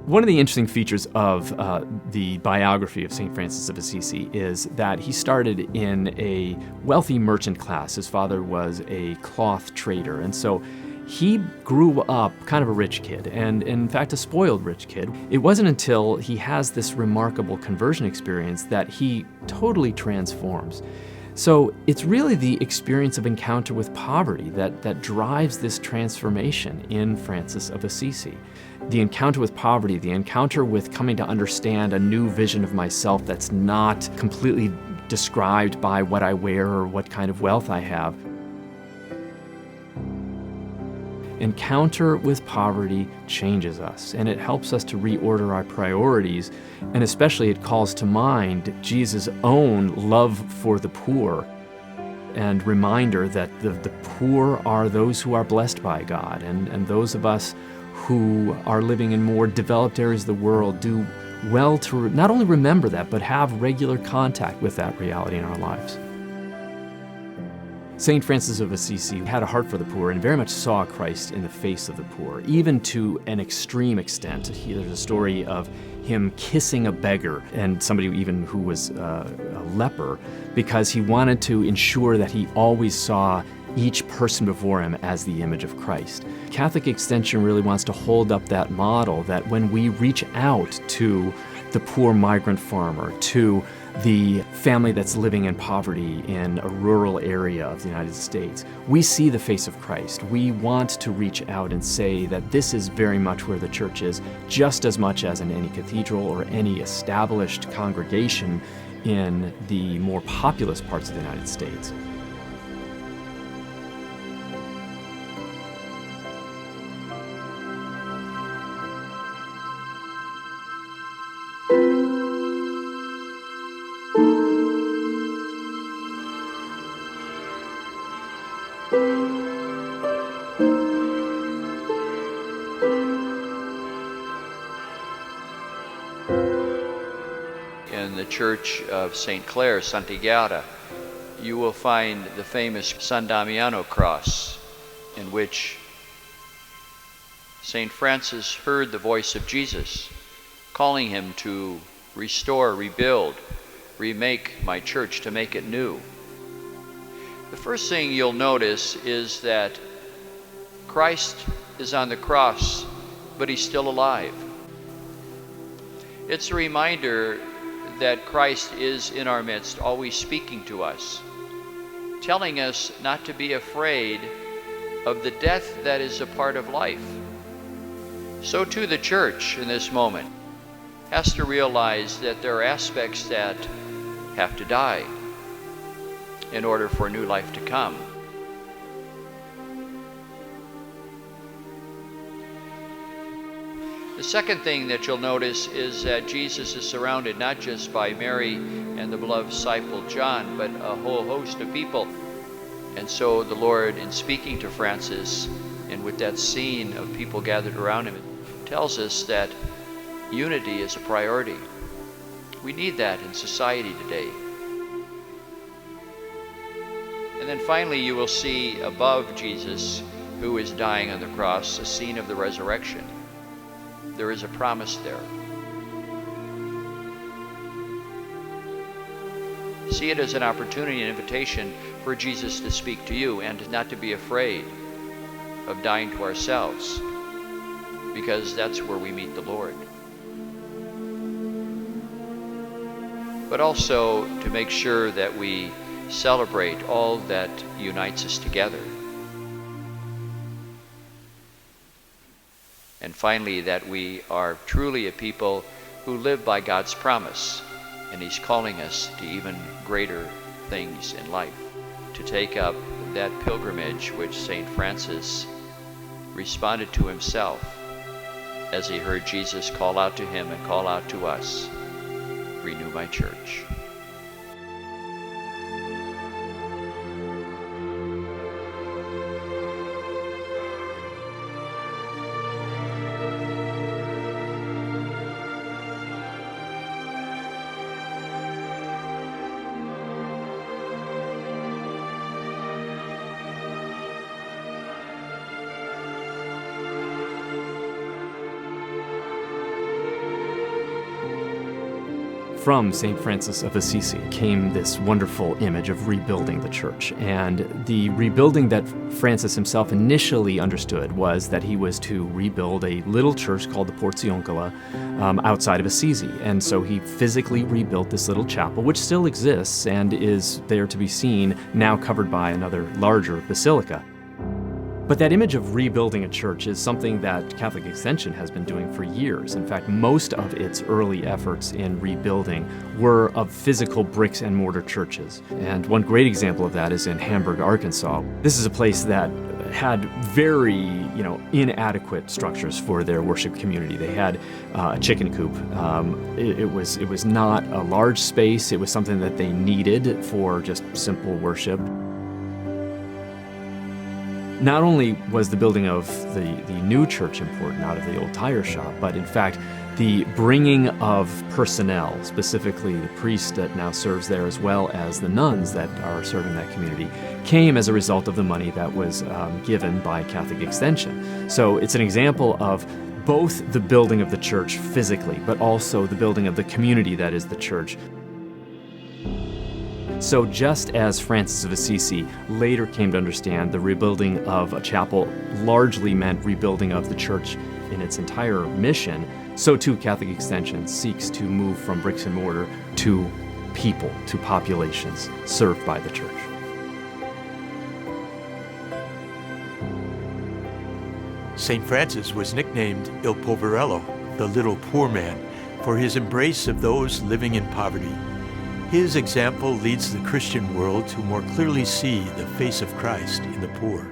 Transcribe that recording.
One of the interesting features of the biography of St. Francis of Assisi is that he started in a wealthy merchant class. His father was a cloth trader, and so he grew up kind of a rich kid, and in fact a spoiled rich kid. It wasn't until he has this remarkable conversion experience that he totally transforms. So it's really the experience of encounter with poverty that drives this transformation in Francis of Assisi. The encounter with poverty, the encounter with coming to understand a new vision of myself that's not completely described by what I wear or what kind of wealth I have. Encounter with poverty changes us, and it helps us to reorder our priorities, and especially it calls to mind Jesus' own love for the poor and reminder that the poor are those who are blessed by God, and those of us who are living in more developed areas of the world do well to not only remember that, but have regular contact with that reality in our lives. St. Francis of Assisi had a heart for the poor and very much saw Christ in the face of the poor, even to an extreme extent. There's a story of him kissing a beggar and somebody even who was a leper, because he wanted to ensure that he always saw each person before him as the image of Christ. Catholic Extension really wants to hold up that model that when we reach out to the poor migrant farmer, to the family that's living in poverty in a rural area of the United States, we see the face of Christ. We want to reach out and say that this is very much where the church is, just as much as in any cathedral or any established congregation in the more populous parts of the United States. In the Church of St. Clare, Santa Chiara, you will find the famous San Damiano cross, in which St. Francis heard the voice of Jesus calling him to restore, rebuild, remake my church, to make it new. The first thing you'll notice is that Christ is on the cross, but he's still alive. It's a reminder that Christ is in our midst, always speaking to us, telling us not to be afraid of the death that is a part of life. So too the church in this moment has to realize that there are aspects that have to die in order for new life to come. The second thing that you'll notice is that Jesus is surrounded not just by Mary and the beloved disciple John, but a whole host of people. And so the Lord, in speaking to Francis, and with that scene of people gathered around him, tells us that unity is a priority. We need that in society today. And then finally you will see above Jesus, who is dying on the cross, a scene of the resurrection. There is a promise there. See it as an opportunity, an invitation for Jesus to speak to you, and not to be afraid of dying to ourselves, because that's where we meet the Lord. But also to make sure that we celebrate all that unites us together. And finally, that we are truly a people who live by God's promise, and he's calling us to even greater things in life, to take up that pilgrimage which St. Francis responded to himself as he heard Jesus call out to him and call out to us, "Renew my church." From St. Francis of Assisi came this wonderful image of rebuilding the church. And the rebuilding that Francis himself initially understood was that he was to rebuild a little church called the Porziuncola outside of Assisi. And so he physically rebuilt this little chapel, which still exists and is there to be seen, now covered by another larger basilica. But that image of rebuilding a church is something that Catholic Extension has been doing for years. In fact, most of its early efforts in rebuilding were of physical bricks and mortar churches. And one great example of that is in Hamburg, Arkansas. This is a place that had very, inadequate structures for their worship community. They had a chicken coop. It was not a large space. It was something that they needed for just simple worship. Not only was the building of the new church important out of the old tire shop, but in fact, the bringing of personnel, specifically the priest that now serves there as well as the nuns that are serving that community, came as a result of the money that was given by Catholic Extension. So it's an example of both the building of the church physically, but also the building of the community that is the church. So just as Francis of Assisi later came to understand the rebuilding of a chapel largely meant rebuilding of the church in its entire mission, so too Catholic Extension seeks to move from bricks and mortar to people, to populations served by the church. St. Francis was nicknamed Il Poverello, the little poor man, for his embrace of those living in poverty. His example leads the Christian world to more clearly see the face of Christ in the poor.